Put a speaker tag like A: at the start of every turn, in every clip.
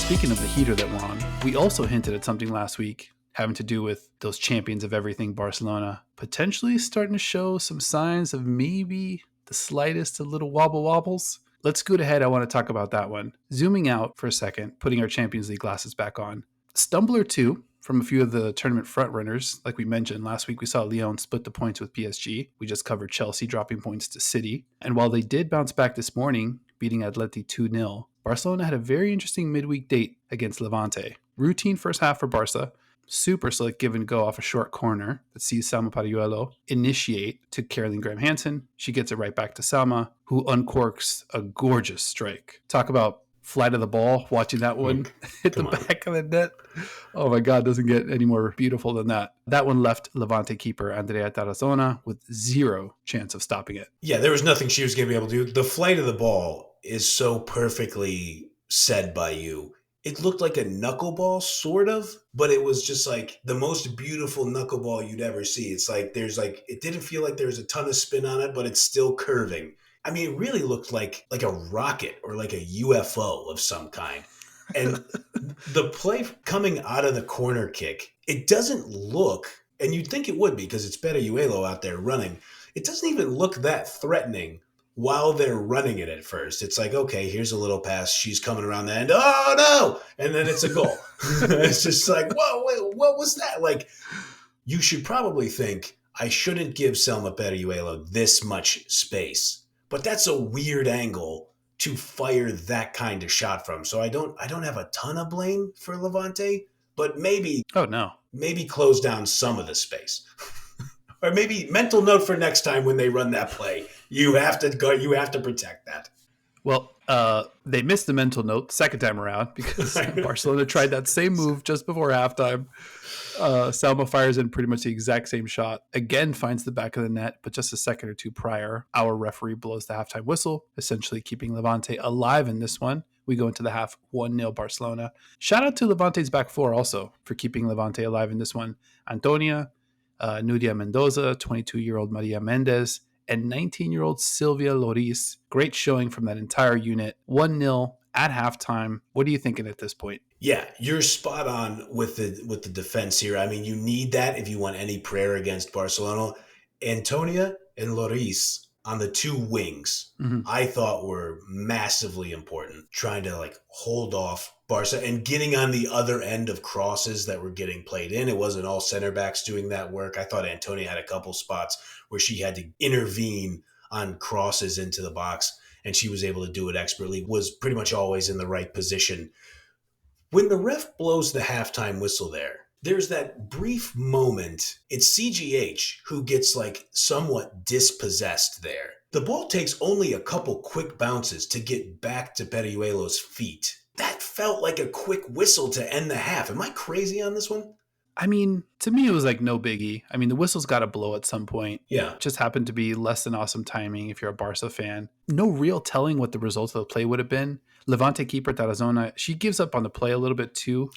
A: Speaking of the heater that we're on, we also hinted at something last week having to do with those champions of everything, Barcelona, potentially starting to show some signs of maybe the slightest of little wobbles. Let's scoot ahead. I want to talk about that one. Zooming out for a second, putting our Champions League glasses back on. Stumble or two from a few of the tournament frontrunners. Like we mentioned, last week we saw Lyon split the points with PSG. We just covered Chelsea dropping points to City. And while they did bounce back this morning, beating Atleti 2-0, Barcelona had a very interesting midweek date against Levante. Routine first half for Barca. Super slick give and go off a short corner that sees Salma Pariuelo initiate to Caroline Graham-Hansen. She gets it right back to Salma, who uncorks a gorgeous strike. Talk about flight of the ball, watching that one hit the back of the net. Oh my God, doesn't get any more beautiful than that. That one left Levante keeper Andrea Tarazona with zero chance of stopping it.
B: Yeah, there was nothing she was going to be able to do. The flight of the ball is so perfectly said by you. It looked like a knuckleball, sort of, but it was just like the most beautiful knuckleball you'd ever see. It's like it didn't feel like there was a ton of spin on it, but it's still curving. I mean, it really looked like a rocket or like a UFO of some kind. And the play coming out of the corner kick, it doesn't look, and you'd think it would be because it's Pariuelo out there running. It doesn't even look that threatening while they're running it at first. It's like, okay, here's a little pass. She's coming around the end. Oh, no! And then it's a goal. It's just like, whoa, wait, what was that? Like, you should probably think, I shouldn't give Salma Pariuelo this much space. But that's a weird angle to fire that kind of shot from. So I don't have a ton of blame for Levante, but maybe close down some of the space. Or maybe mental note for next time when they run that play. You have to protect that.
A: Well, they missed the mental note the second time around because Barcelona tried that same move just before halftime. Salma fires in pretty much the exact same shot. Again, finds the back of the net, but just a second or two prior, our referee blows the halftime whistle, essentially keeping Levante alive in this one. We go into the half 1-0 Barcelona. Shout out to Levante's back four also for keeping Levante alive in this one. Antonia, Nudia Mendoza, 22-year-old Maria Mendez, and 19-year-old Silvia Loris. Great showing from that entire unit. 1-0 at halftime. What are you thinking at this point?
B: Yeah, you're spot on with the defense here. I mean, you need that if you want any prayer against Barcelona. Antonia and Loris on the two wings, I thought were massively important, trying to hold off Barca and getting on the other end of crosses that were getting played in. It wasn't all center backs doing that work. I thought Antonia had a couple spots where she had to intervene on crosses into the box, and she was able to do it expertly, was pretty much always in the right position. When the ref blows the halftime whistle there's that brief moment. It's CGH who gets somewhat dispossessed there. The ball takes only a couple quick bounces to get back to Pariuelo's feet. That felt like a quick whistle to end the half. Am I crazy on this one?
A: I mean, to me, it was no biggie. I mean, the whistle's got to blow at some point.
B: Yeah.
A: It just happened to be less than awesome timing if you're a Barca fan. No real telling what the result of the play would have been. Levante keeper Tarazona, she gives up on the play a little bit too.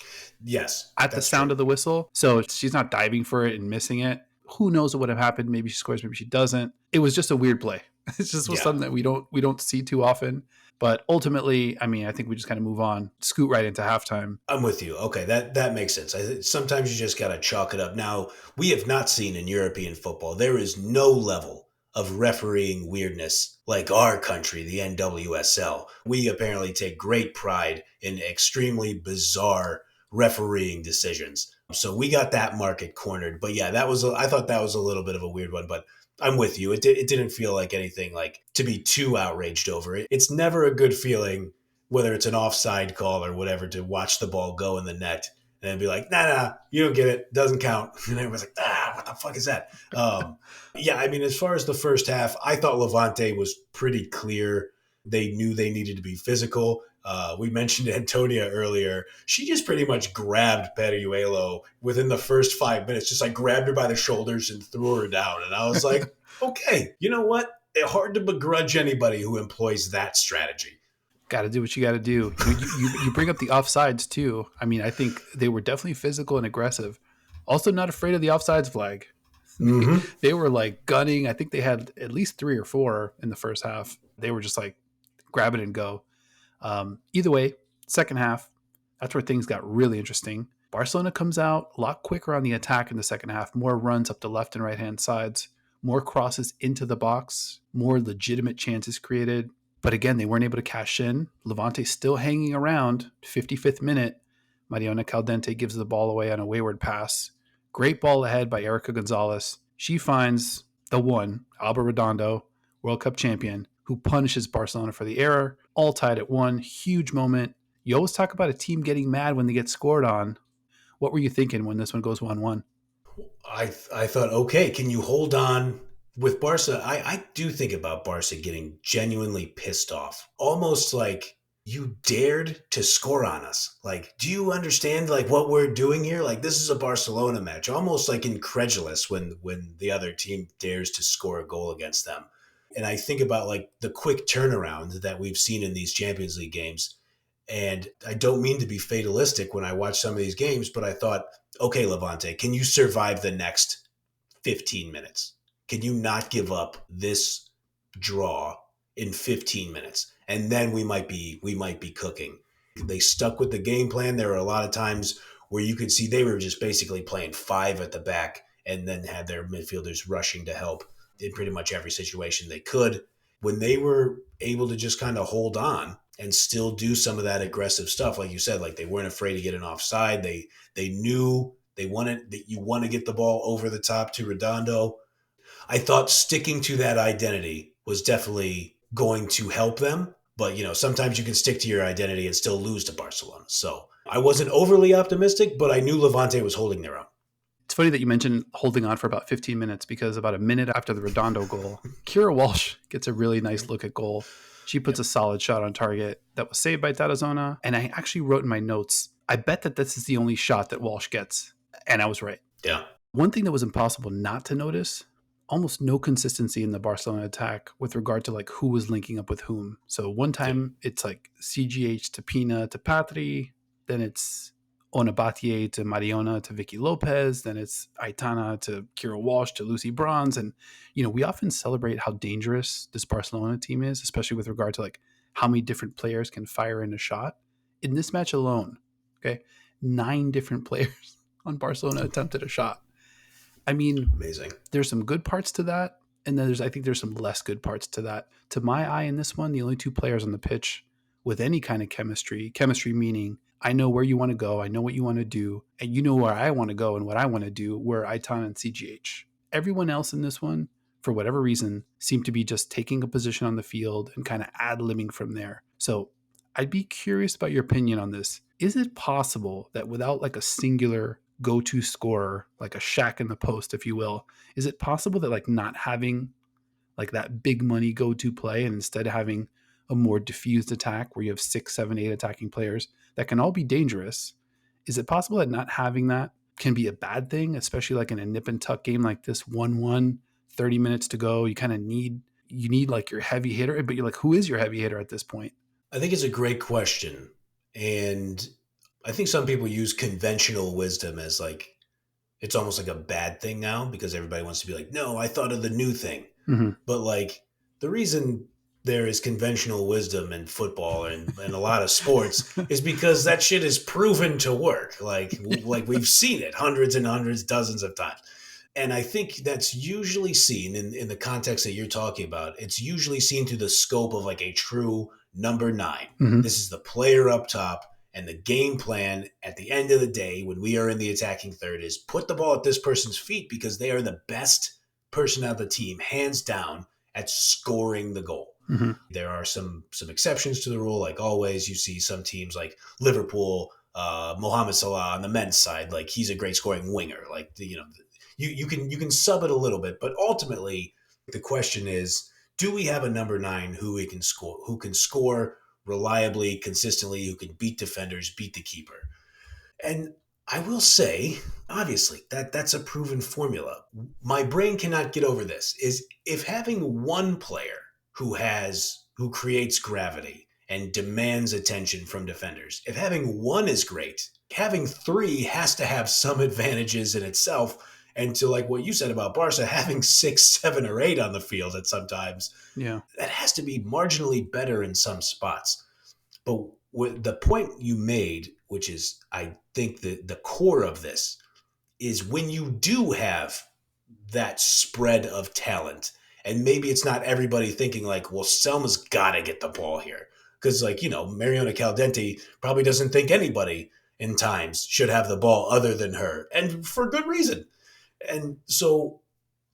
B: Yes.
A: At the sound of the whistle. So she's not diving for it and missing it. Who knows what would have happened? Maybe she scores, maybe she doesn't. It was just a weird play. It's just something that we don't see too often. But ultimately, I mean, I think we just kind of move on, scoot right into halftime.
B: I'm with you. Okay, that makes sense. Sometimes you just got to chalk it up. Now, we have not seen in European football, there is no level of refereeing weirdness like our country, the NWSL. We apparently take great pride in extremely bizarre refereeing decisions. So we got that market cornered. But yeah, I thought that was a little bit of a weird one, but I'm with you. It didn't feel like anything to be too outraged over it. It's never a good feeling, whether it's an offside call or whatever, to watch the ball go in the net and be like, nah, you don't get it. Doesn't count. And everyone's like, what the fuck is that? Yeah, I mean, as far as the first half, I thought Levante was pretty clear. They knew they needed to be physical. We mentioned Antonia earlier. She just pretty much grabbed Pariuelo within the first 5 minutes, just grabbed her by the shoulders and threw her down. And I was like, okay, you know what? It's hard to begrudge anybody who employs that strategy.
A: Got to do what you got to do. You bring up the offsides too. I mean, I think they were definitely physical and aggressive. Also not afraid of the offsides flag. Mm-hmm. They were gunning. I think they had at least 3 or 4 in the first half. They were just grab it and go. Either way, second half, That's where things got really interesting. Barcelona comes out a lot quicker on the attack in the second half, more runs up the left and right hand sides, more crosses into the box, more legitimate chances created. But again, they weren't able to cash in. Levante still hanging around. 55th minute, Mariona Caldente gives the ball away on a wayward pass. Great ball ahead by Erica Gonzalez. She finds the one, Alba Redondo, World Cup champion, who punishes Barcelona for the error. All tied at 1. Huge moment. You always talk about a team getting mad when they get scored on. What were you thinking when this one goes 1-1?
B: I thought, okay, can you hold on with Barca? I do think about Barca getting genuinely pissed off, almost like you dared to score on us. Like, do you understand like what we're doing here? Like, this is a Barcelona match, almost like incredulous when the other team dares to score a goal against them. And I think about like the quick turnaround that we've seen in these Champions League games. And I don't mean to be fatalistic when I watch some of these games, but I thought, okay, Levante, can you survive the next 15 minutes? Can you not give up this draw in 15 minutes? And then we might be cooking. They stuck with the game plan. There were a lot of times where you could see they were just basically playing 5 at the back and then had their midfielders rushing to help in pretty much every situation they could. When they were able to just kind of hold on and still do some of that aggressive stuff, like you said, like they weren't afraid to get an offside. They knew they wanted that you want to get the ball over the top to Redondo. I thought sticking to that identity was definitely going to help them. But, sometimes you can stick to your identity and still lose to Barcelona. So I wasn't overly optimistic, but I knew Levante was holding their own.
A: It's funny that you mentioned holding on for about 15 minutes because about a minute after the Redondo goal, Kira Walsh gets a really nice look at goal. She puts a solid shot on target that was saved by Tarazona. And I actually wrote in my notes, I bet that this is the only shot that Walsh gets. And I was right.
B: Yeah.
A: One thing that was impossible not to notice, almost no consistency in the Barcelona attack with regard to like who was linking up with whom. So one time it's like CGH to Pina to Patri, then it's Onabatier to Mariona to Vicky Lopez, then it's Aitana to Kira Walsh to Lucy Bronze. And, we often celebrate how dangerous this Barcelona team is, especially with regard to like how many different players can fire in a shot. In this match alone, okay, 9 different players on Barcelona attempted a shot. I mean,
B: amazing.
A: There's some good parts to that, and then I think there's some less good parts to that. To my eye in this one, the only 2 players on the pitch with any kind of chemistry meaning I know where you want to go, I know what you want to do, and you know where I want to go and what I want to do, were Aitan and CGH. Everyone else in this one, for whatever reason, seemed to be just taking a position on the field and kind of ad-libbing from there. So I'd be curious about your opinion on this. Is it possible that without like a singular go-to scorer, like a Shaq in the post, if you will, is it possible that like not having like that big money go-to play and instead having a more diffused attack where you have 6, 7, 8 attacking players that can all be dangerous, is it possible that not having that can be a bad thing, especially like in a nip and tuck game like this, 1-1, 30 minutes to go, you kind of need like your heavy hitter, but you're like, who is your heavy hitter at this point?
B: I think it's a great question. And I think some people use conventional wisdom as like, it's almost like a bad thing now because everybody wants to be like, no, I thought of the new thing.
A: Mm-hmm.
B: But like the reason there is conventional wisdom in football and a lot of sports is because that shit is proven to work. Like we've seen it hundreds and hundreds, dozens of times. And I think that's usually seen in the context that you're talking about. It's usually seen through the scope of like a true number 9.
A: Mm-hmm.
B: This is the player up top. And the game plan at the end of the day, when we are in the attacking third, is put the ball at this person's feet because they are the best person on the team, hands down, at scoring the goal.
A: Mm-hmm.
B: There are some exceptions to the rule. Like always, you see some teams like Liverpool, Mohamed Salah on the men's side, like he's a great scoring winger. Like you can sub it a little bit, but ultimately the question is, do we have a number 9 who can score reliably, consistently, who can beat defenders, beat the keeper? And I will say, obviously, that's a proven formula. My brain cannot get over this, is if having one player who creates gravity and demands attention from defenders, if having one is great, having 3 has to have some advantages in itself. And to like what you said about Barca, having 6, 7, or 8 on the field at sometimes, that has to be marginally better in some spots. But the point you made which is, I think, the core of this, is when you do have that spread of talent, and maybe it's not everybody thinking like, well, Selma's got to get the ball here. Because, like, Mariona Caldente probably doesn't think anybody in times should have the ball other than her, and for good reason. And so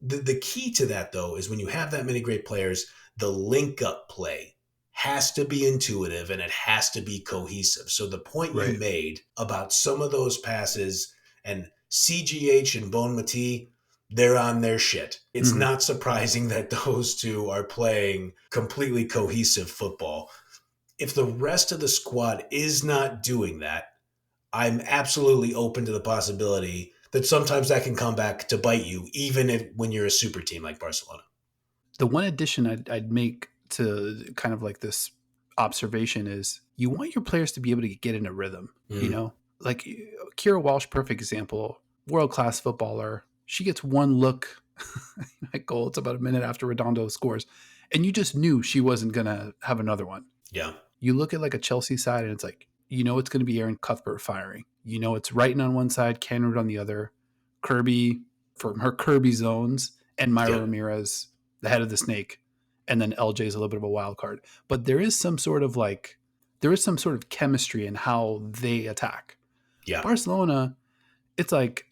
B: the key to that, though, is when you have that many great players, the link-up play has to be intuitive and it has to be cohesive. So the point you
A: Right.
B: made about some of those passes, and CGH and Bon Mati, they're on their shit. It's not surprising that those two are playing completely cohesive football. If the rest of the squad is not doing that, I'm absolutely open to the possibility that sometimes that can come back to bite you, even when you're a super team like Barcelona.
A: The one addition I'd make to kind of like this observation is you want your players to be able to get in a rhythm, like Kira Walsh, perfect example, world-class footballer. She gets one look at goal. It's about a minute after Redondo scores. And you just knew she wasn't going to have another one.
B: Yeah.
A: You look at like a Chelsea side and it's like, it's going to be Aaron Cuthbert firing. It's Wrighton on one side, Kenrod on the other, Kirby from her Kirby zones, and Myra Ramirez, the head of the snake. And then LJ is a little bit of a wild card. But there is some sort of chemistry in how they attack.
B: Yeah.
A: Barcelona, it's like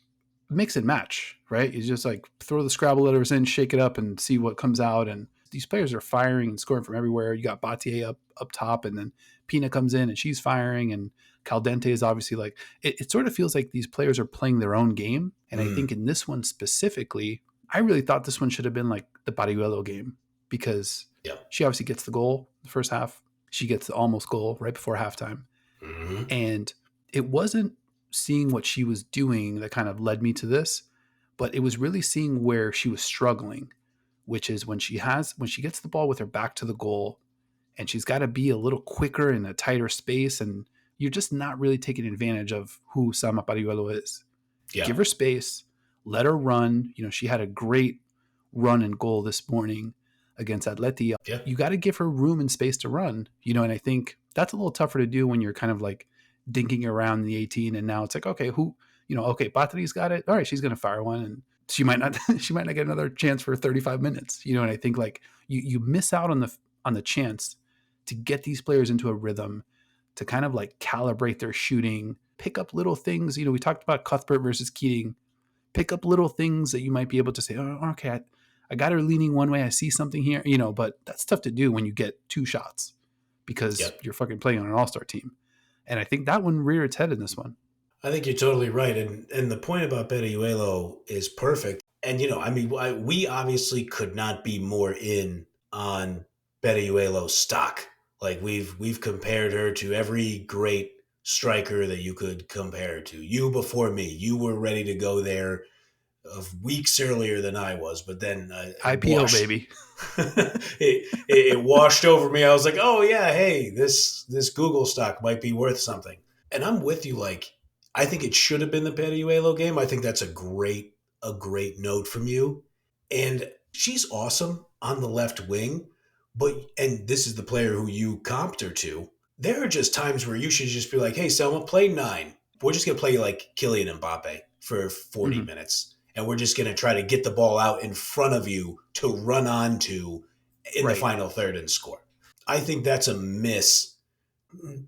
A: mix and match, right? You just like throw the Scrabble letters in, shake it up, and see what comes out. And these players are firing and scoring from everywhere. You got Batier up top, and then Pina comes in and she's firing, and Caldente is obviously like it sort of feels like these players are playing their own game. And I think in this one specifically, I really thought this one should have been like the Pariuelo game, because she obviously gets the goal the first half. She gets the almost goal right before halftime. And it wasn't seeing what she was doing that kind of led me to this, but it was really seeing where she was struggling, which is when she gets the ball with her back to the goal and she's got to be a little quicker in a tighter space, and you're just not really taking advantage of who Salma Pariuelo is. Give her space, let her run. She had a great run and goal this morning against Atleti. You got to give her room and space to run, and I think that's a little tougher to do when you're kind of like dinking around in the 18, and now it's like, okay, Batteri's got it. All right, she's going to fire one, and she might not get another chance for 35 minutes, and I think like you miss out on the chance to get these players into a rhythm, to kind of like calibrate their shooting, pick up little things. We talked about Cuthbert versus Keating. Pick up little things that you might be able to say, oh, okay, I got her leaning one way. I see something here, but that's tough to do when you get two shots because you're fucking playing on an all-star team. And I think that one reared its head in this one.
B: I think you're totally right. And the point about Pariuelo is perfect. And, we obviously could not be more in on Pariuelo's stock. Like we've compared her to every great striker that you could compare to. You before me, you were ready to go there weeks earlier than I was, but then
A: IPO baby,
B: it washed over me. I was like, oh yeah, hey, this Google stock might be worth something. And I'm with you. Like, I think it should have been the Pariuelo game. I think that's a great note from you. And she's awesome on the left wing. And this is the player who you comped her to. There are just times where you should just be like, hey, Selma, play 9. We're just going to play like Kylian Mbappe for 40 minutes. And we're just going to try to get the ball out in front of you to run onto in the final third and score. I think that's a miss.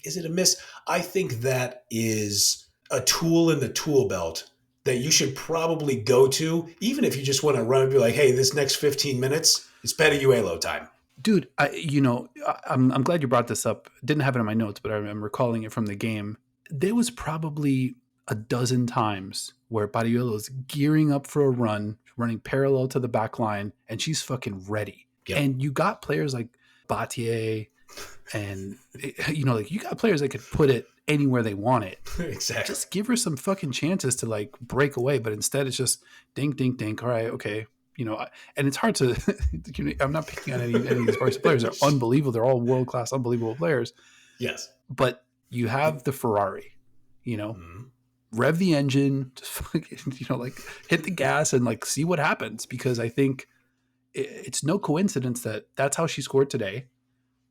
B: Is it a miss? I think that is a tool in the tool belt that you should probably go to, even if you just want to run and be like, hey, this next 15 minutes is Pariuelo time.
A: Dude, I'm glad you brought this up. Didn't have it in my notes, but I'm recalling it from the game. There was probably a dozen times where Pariuelo is gearing up for a run, running parallel to the back line, and she's fucking ready. Yep. And you got players like Batier, and like you got players that could put it anywhere they want it.
B: Exactly.
A: Just give her some fucking chances to like break away, but instead it's just dink, dink, dink. All right, okay. And it's hard to. I'm not picking on any of these Barca players. They're unbelievable. They're all world class, unbelievable players.
B: Yes.
A: But you have the Ferrari. Rev the engine, just fucking, like hit the gas and like see what happens. Because I think it's no coincidence that that's how she scored today.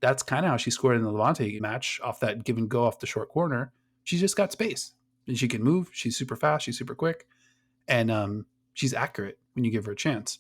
A: That's kind of how she scored in the Levante match off that give and go off the short corner. She's just got space. And she can move. She's super fast. She's super quick. And she's accurate when you give her a chance.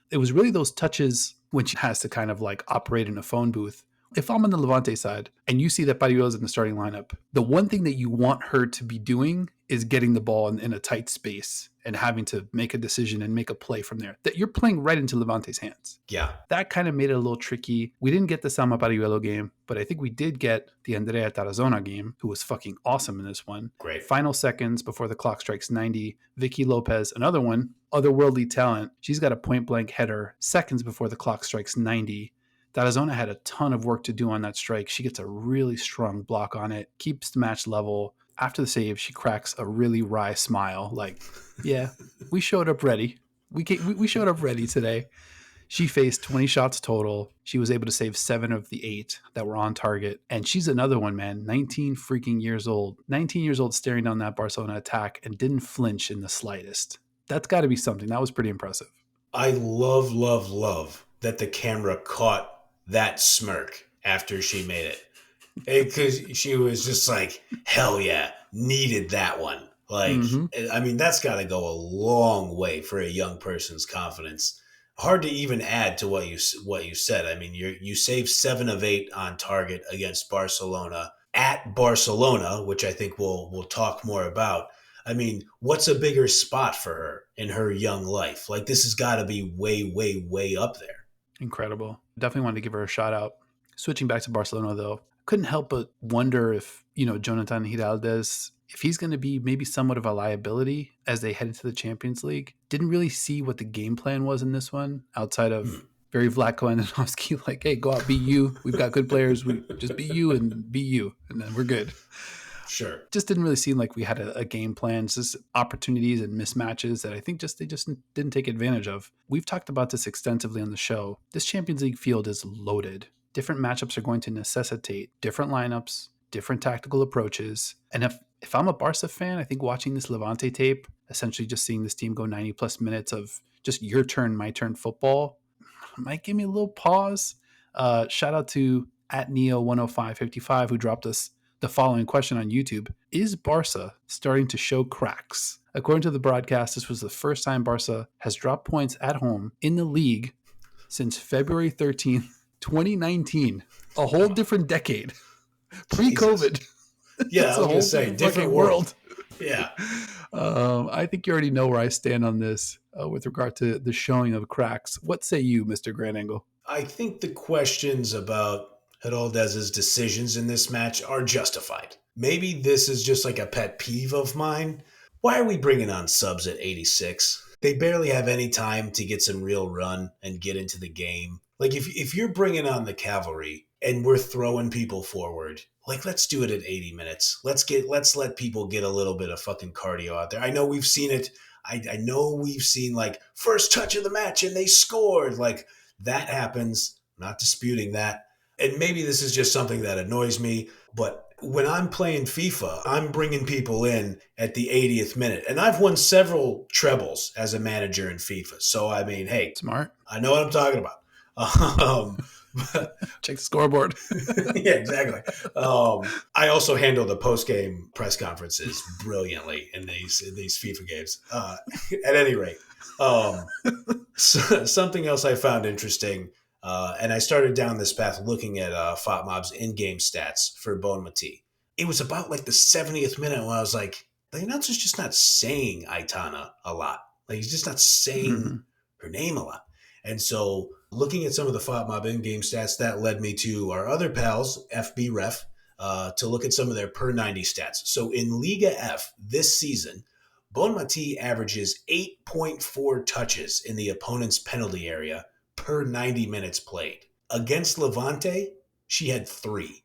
A: It was really those touches when she has to kind of like operate in a phone booth. If I'm on the Levante side and you see that Barrios in the starting lineup, the one thing that you want her to be doing is getting the ball in a tight space and having to make a decision and make a play from there. That you're playing right into Levante's hands.
B: Yeah.
A: That kind of made it a little tricky. We didn't get the Salma Pariuelo game, but I think we did get the Andrea Tarazona game, who was fucking awesome in this one.
B: Great.
A: Final seconds before the clock strikes 90. Vicky Lopez, another one, otherworldly talent. She's got a point-blank header seconds before the clock strikes 90. Tarazona had a ton of work to do on that strike. She gets a really strong block on it, keeps the match level. After the save, she cracks a really wry smile. Like, yeah, we showed up ready. We showed up ready today. She faced 20 shots total. She was able to save 7 of the 8 that were on target. And she's another one, man. 19 freaking years old. 19 years old staring down that Barcelona attack and didn't flinch in the slightest. That's got to be something. That was pretty impressive.
B: I love that the camera caught that smirk after she made it. Because she was just like, hell yeah, needed that one. Like, I mean, that's got to go a long way for a young person's confidence. Hard to even add to what you said. I mean, you saved 7 of 8 on target against Barcelona at Barcelona, which I think we'll talk more about. I mean, what's a bigger spot for her in her young life? Like, this has got to be way up there.
A: Incredible. Definitely wanted to give her a shout out. Switching back to Barcelona, though, couldn't help but wonder if, Jonatan Giráldez, if he's going to be maybe somewhat of a liability as they head into the Champions League. Didn't really see what the game plan was in this one outside of very Vlatko Andonovski, like, hey, go out, be you. We've got good players. We just be you, and then we're good.
B: Sure.
A: Just didn't really seem like we had a game plan. It's just opportunities and mismatches that I think they just didn't take advantage of. We've talked about this extensively on the show. This Champions League field is loaded. Different matchups are going to necessitate different lineups, different tactical approaches. And if I'm a Barca fan, I think watching this Levante tape, essentially just seeing this team go 90 plus minutes of just your turn, my turn football, might give me a little pause. Shout out to @Neo10555 who dropped us the following question on YouTube. Is Barca starting to show cracks? According to the broadcast, this was the first time Barca has dropped points at home in the league since February 13th, 2019. A whole different decade. Pre-COVID.
B: Yeah, I was going to say, different world. Yeah.
A: I think you already know where I stand on this with regard to the showing of cracks. What say you, Mr. Grand Angle?
B: I think the questions about Giráldez's decisions in this match are justified. Maybe this is just like a pet peeve of mine. Why are we bringing on subs at 86? They barely have any time to get some real run and get into the game. Like, if you're bringing on the cavalry and we're throwing people forward, like, let's do it at 80 minutes. Let's let people get a little bit of fucking cardio out there. I know we've seen it. I know we've seen, like, first touch of the match and they scored. Like, that happens. I'm not disputing that. And maybe this is just something that annoys me, but when I'm playing FIFA, I'm bringing people in at the 80th minute. And I've won several trebles as a manager in FIFA. So, I mean, hey.
A: Smart.
B: I know what I'm talking about.
A: Check the scoreboard.
B: Yeah, exactly. I also handle the post-game press conferences brilliantly in these FIFA games. At any rate, something else I found interesting, and I started down this path looking at FotMob's in-game stats for Bonmati. It was about like the 70th minute when I was like, the announcer's just not saying Aitana a lot. Like, he's just not saying her name a lot. And so looking at some of the FotMob in-game stats, that led me to our other pals, FB Ref, to look at some of their per 90 stats. So in Liga F this season, Bonmati averages 8.4 touches in the opponent's penalty area per 90 minutes played. Against Levante, she had 3.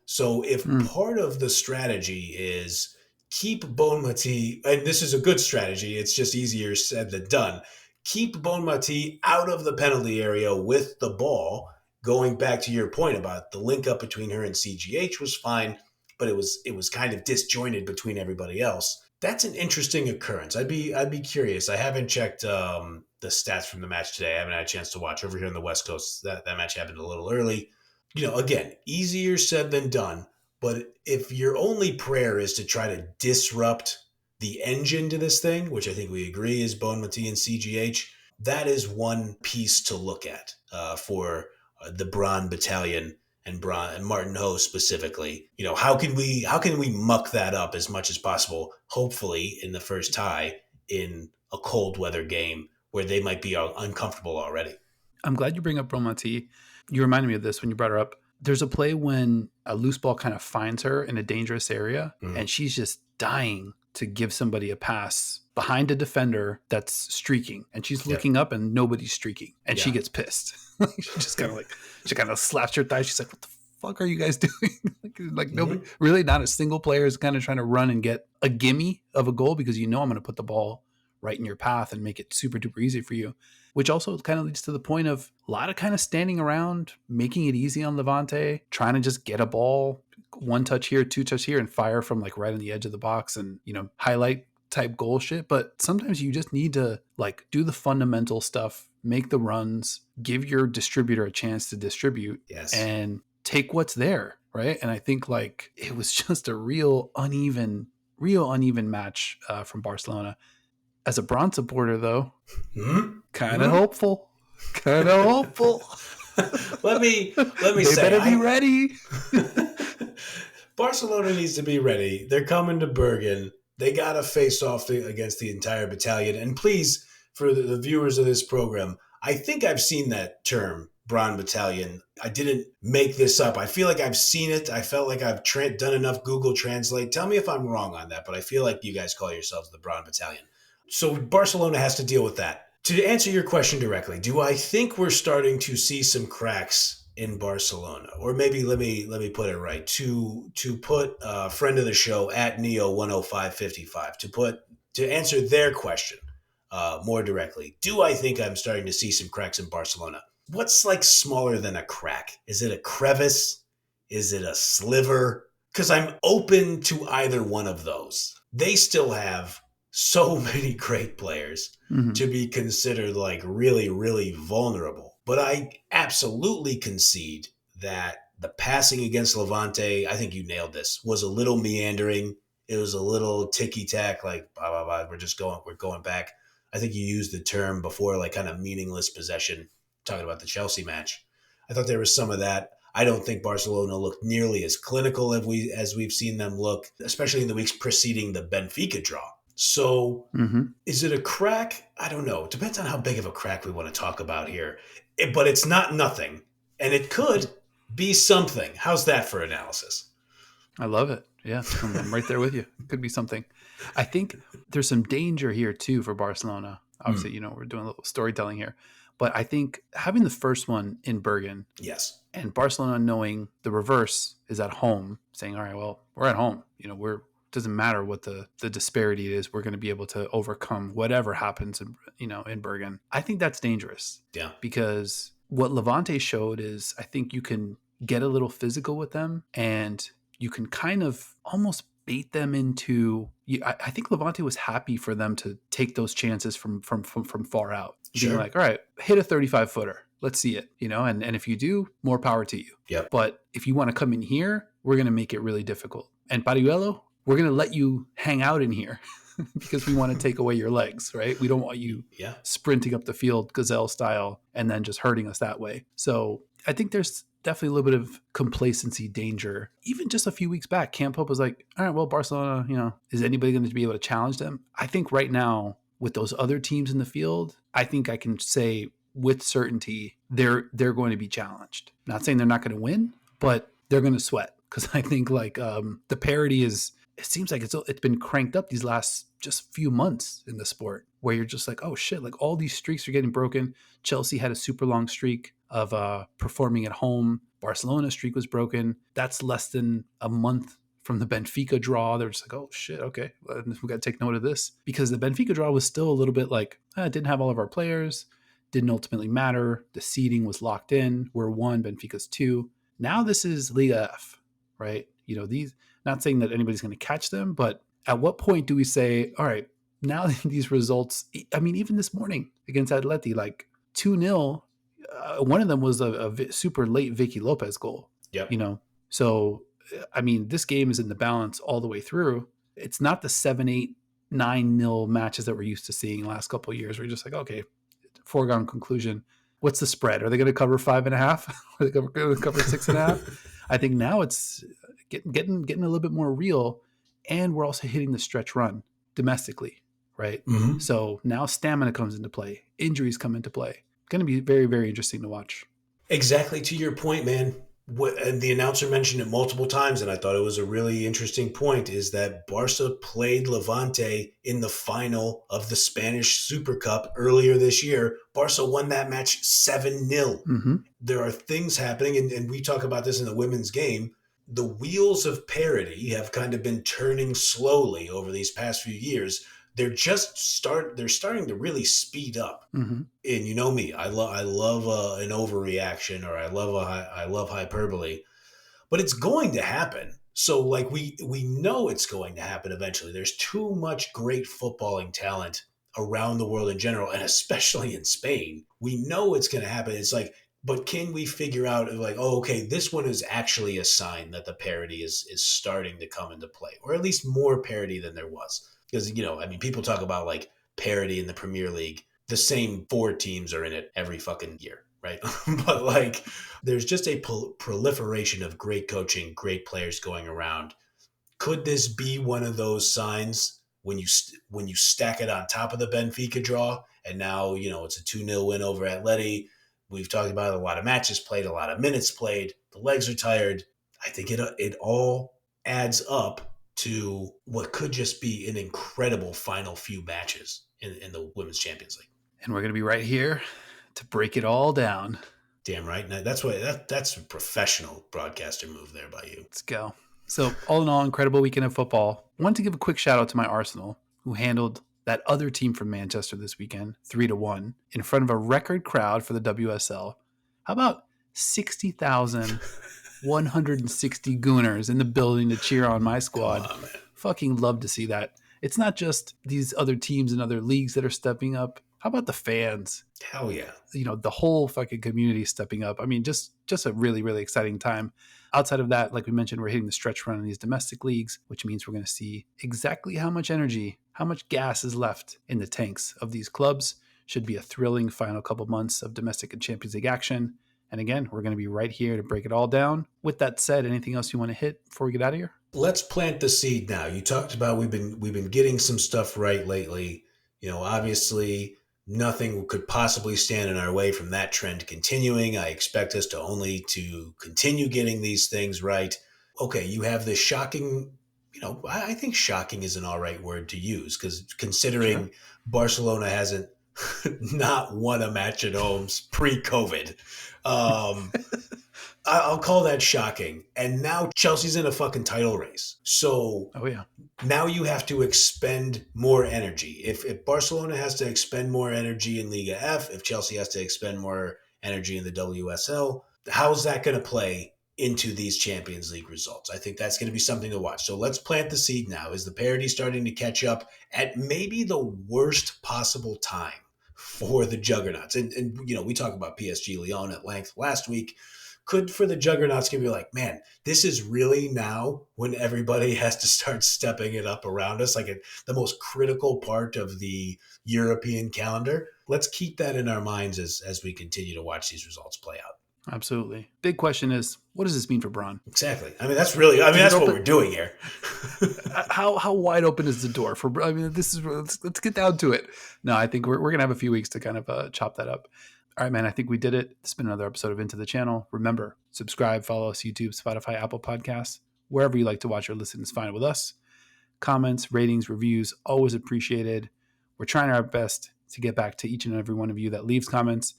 B: So if part of the strategy is keep Bonmati, and this is a good strategy, it's just easier said than done, keep Bonmati out of the penalty area with the ball. Going back to your point about the link up between her and CGH was fine, but it was kind of disjointed between everybody else. That's an interesting occurrence. I'd be curious. I haven't checked the stats from the match today. I haven't had a chance to watch over here on the West Coast. That match happened a little early. Again, easier said than done. But if your only prayer is to try to disrupt the engine to this thing, which I think we agree is Bonmati and CGH, that is one piece to look at for the Brann battalion and Martin Ho specifically. How can we muck that up as much as possible? Hopefully, in the first tie in a cold weather game where they might be uncomfortable already.
A: I'm glad you bring up Bromati. You reminded me of this when you brought her up. There's a play when a loose ball kind of finds her in a dangerous area, and she's just dying to give somebody a pass behind a defender that's streaking, and she's looking up and nobody's streaking, and she gets pissed. She just kind of slaps her thigh. She's like, "What the fuck are you guys doing?" like nobody, really, not a single player is kind of trying to run and get a gimme of a goal because I'm going to put the ball right in your path and make it super duper easy for you. Which also kind of leads to the point of a lot of kind of standing around, making it easy on Levante, trying to just get a ball, one touch here, two touch here, and fire from like right on the edge of the box and, highlight type goal shit. But sometimes you just need to like do the fundamental stuff, make the runs, give your distributor a chance to distribute and take what's there, right? And I think like it was just a real uneven match from Barcelona. As a Brann supporter, though, kind of hopeful.
B: Let me
A: they
B: say,
A: better be ready.
B: Barcelona needs to be ready. They're coming to Bergen. They got to face off against the entire battalion. And please, for the viewers of this program, I think I've seen that term, Brann Battalion. I didn't make this up. I feel like I've seen it. I felt like I've done enough Google Translate. Tell me if I'm wrong on that, but I feel like you guys call yourselves the Brann Battalion. So Barcelona has to deal with that. To answer your question directly, do I think we're starting to see some cracks in Barcelona? Or maybe let me put it right. To put a friend of the show at Neo10555 to answer their question more directly. Do I think I'm starting to see some cracks in Barcelona? What's like smaller than a crack? Is it a crevice? Is it a sliver? Because I'm open to either one of those. They still have so many great players to be considered like really, really vulnerable. But I absolutely concede that the passing against Levante, I think you nailed this, was a little meandering. It was a little ticky-tack, like, blah, blah, blah, we're going back. I think you used the term before, like kind of meaningless possession, talking about the Chelsea match. I thought there was some of that. I don't think Barcelona looked nearly as clinical as we've seen them look, especially in the weeks preceding the Benfica draw. So is it a crack? I don't know. It depends on how big of a crack we want to talk about here. But it's not nothing. And it could be something. How's that for analysis?
A: I love it. Yeah, I'm right there with you. It could be something. I think there's some danger here, too, for Barcelona. Obviously, we're doing a little storytelling here. But I think having the first one in Bergen.
B: Yes.
A: And Barcelona knowing the reverse is at home, saying, all right, well, we're at home. Doesn't matter what the disparity is. We're going to be able to overcome whatever happens in Bergen. I think that's dangerous. Yeah. Because what Levante showed is I think you can get a little physical with them and you can kind of almost bait them into. I think Levante was happy for them to take those chances from far out. Sure. Being like, all right, hit a 35-footer. Let's see it, and if you do, more power to you. Yep. But if you want to come in here, we're going to make it really difficult. And Pariuelo, we're going to let you hang out in here because we want to take away your legs, right? We don't want you sprinting up the field gazelle style and then just hurting us that way. So I think there's definitely a little bit of complacency danger. Even just a few weeks back, Camp Hope was like, all right, well, Barcelona, is anybody going to be able to challenge them? I think right now with those other teams in the field, I think I can say with certainty they're going to be challenged. Not saying they're not going to win, but they're going to sweat because I think like the parity is. It seems like it's been cranked up these last just few months in the sport where you're just like, oh shit, like all these streaks are getting broken. Chelsea had a super long streak of performing at home. Barcelona's streak was broken. That's less than a month from the Benfica draw. They're just like, oh shit, okay, we got to take note of this because the Benfica draw was still a little bit like, didn't have all of our players, didn't ultimately matter. The seeding was locked in. We're 1, Benfica's 2. Now this is Liga F, right? These. Not saying that anybody's going to catch them, but at what point do we say, all right, now these results, I mean, even this morning against Atleti, like 2-0, one of them was a super late Vicky Lopez goal. Yep. So I mean, this game is in the balance all the way through. It's not the 7-8, 9-0 matches that we're used to seeing the last couple of years. We're just like, okay, foregone conclusion. What's the spread? Are they going to cover 5.5? Are they going to cover 6.5? I think now it's getting a little bit more real, and we're also hitting the stretch run domestically, right?
B: Mm-hmm.
A: So now stamina comes into play, injuries come into play. Going to be very, very interesting to watch.
B: Exactly to your point, man. And the announcer mentioned it multiple times, and I thought it was a really interesting point, is that Barca played Levante in the final of the Spanish Super Cup earlier this year. Barca won that match 7-0.
A: Mm-hmm.
B: There are things happening, and we talk about this in the women's game. The wheels of parity have kind of been turning slowly over these past few years. They're starting to really speed up.
A: Mm-hmm.
B: And you know me, I love an overreaction, or I love hyperbole, but it's going to happen. So like we know it's going to happen eventually. There's too much great footballing talent around the world in general, and especially in Spain. We know it's going to happen. It's like, but can we figure out like, oh, okay, this one is actually a sign that the parity is starting to come into play, or at least more parity than there was. Because, you know, I mean, people talk about like parity in the Premier League. The same 4 teams are in it every fucking year, right? But like, there's just a proliferation of great coaching, great players going around. Could this be one of those signs when you stack it on top of the Benfica draw, and now, you know, it's a 2-0 win over Atleti? We've talked about a lot of matches played, a lot of minutes played. The legs are tired. I think it all adds up to what could just be an incredible final few matches in the Women's Champions League.
A: And we're going to be right here to break it all down.
B: Damn right. That's a professional broadcaster move there by you.
A: Let's go. So all in all, incredible weekend of football. I want to give a quick shout out to my Arsenal, who handled that other team from Manchester this weekend 3-1 in front of a record crowd for the WSL. How about 60,160 gooners in the building to cheer on my squad?
B: Come on, man.
A: Fucking love to see that. It's not just these other teams and other leagues that are stepping up. How about the fans?
B: Hell yeah.
A: You know, the whole fucking community stepping up. I mean, just a really, really exciting time. Outside of that, like we mentioned, we're hitting the stretch run in these domestic leagues, which means we're going to see exactly how much energy, how much gas is left in the tanks of these clubs. Should be a thrilling final couple months of domestic and Champions League action. And again, we're going to be right here to break it all down. With that said, anything else you want to hit before we get out of here?
B: Let's plant the seed now. You talked about we've been getting some stuff right lately. You know, obviously nothing could possibly stand in our way from that trend continuing. I expect us to continue getting these things right. Okay, you have this shocking, you know, I think shocking is an all right word to use, because considering Barcelona hasn't not won a match at home pre-COVID. I'll call that shocking. And now Chelsea's in a fucking title race. So now you have to expend more energy. If Barcelona has to expend more energy in Liga F, if Chelsea has to expend more energy in the WSL, how's that going to play into these Champions League results? I think that's going to be something to watch. So let's plant the seed now. Is the parity starting to catch up at maybe the worst possible time for the juggernauts? And you know, we talked about PSG Lyon at length last week. Could for the juggernauts be like, man, this is really now when everybody has to start stepping it up around us, like the most critical part of the European calendar? Let's keep that in our minds as we continue to watch these results play out.
A: Absolutely. Big question is, what does this mean for Brann?
B: Exactly. I mean, that's what we're doing here.
A: How wide open is the door for? I mean, let's get down to it. No, I think we're gonna have a few weeks to kind of chop that up. All right, man, I think we did it. It's been another episode of Into the Channel. Remember, subscribe, follow us, YouTube, Spotify, Apple Podcasts. Wherever you like to watch or listen is fine with us. Comments, ratings, reviews, always appreciated. We're trying our best to get back to each and every one of you that leaves comments.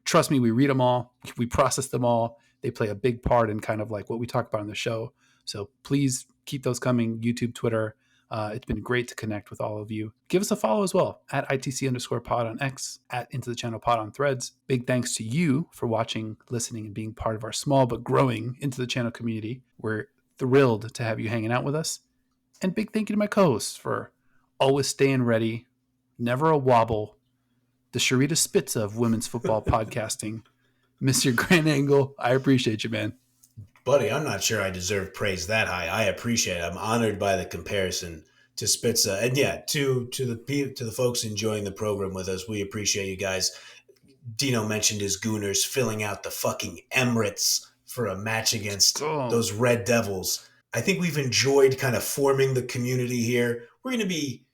A: Trust me, we read them all. We process them all. They play a big part in kind of like what we talk about on the show. So please keep those coming. YouTube, Twitter. It's been great to connect with all of you. Give us a follow as well at ITC_pod on X, at Into the Channel Pod on Threads. Big thanks to you for watching, listening, and being part of our small but growing Into the Channel community. We're thrilled to have you hanging out with us. And big thank you to my co-hosts for always staying ready, never a wobble, the Sharita Spitza of women's football podcasting. Mr. Grand Angle, I appreciate you, man.
B: Buddy, I'm not sure I deserve praise that high. I appreciate it. I'm honored by the comparison to Spitza. And yeah, to the folks enjoying the program with us, we appreciate you guys. Dino mentioned his Gooners filling out the fucking Emirates for a match against those Red Devils. I think we've enjoyed kind of forming the community here. We're going to be,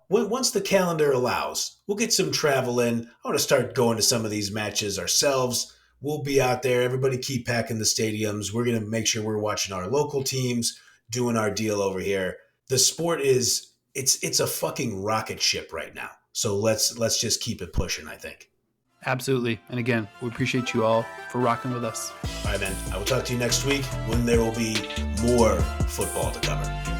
B: once the calendar allows, we'll get some travel in. I want to start going to some of these matches ourselves. We'll be out there. Everybody keep packing the stadiums. We're going to make sure we're watching our local teams, doing our deal over here. The sport it's a fucking rocket ship right now. So let's just keep it pushing, I think.
A: Absolutely. And again, we appreciate you all for rocking with us.
B: All right, man. I will talk to you next week when there will be more football to cover.